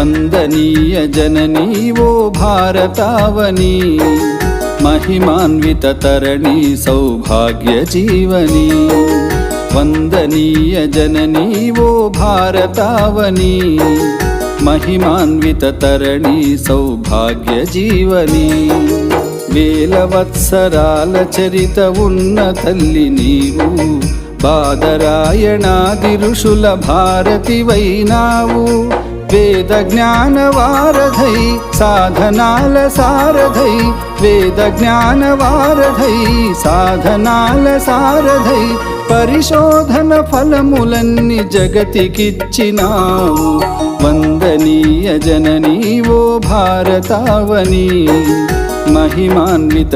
వందనీయ జననీ ఓ భారతావని, महिमान्वित तरणि सौभाग्य जीवनी। वंदनीय जननी वो भारतावनी, महिमान्वित तरणि सौभाग्य जीवनी। वेलवत्सराल चरित उन्न तल्लि नीवु, बादरायणादि ऋषुल भारति वैनावु। वेद ज्ञान वारधै साधनाल सारधै, वेद ज्ञान वारधै साधनाल सारधै, परिशोधन फलमुलन्नि जगतिकिच्चिनावु। वंदनीय जननी वो भारतावनी, महिमान्वित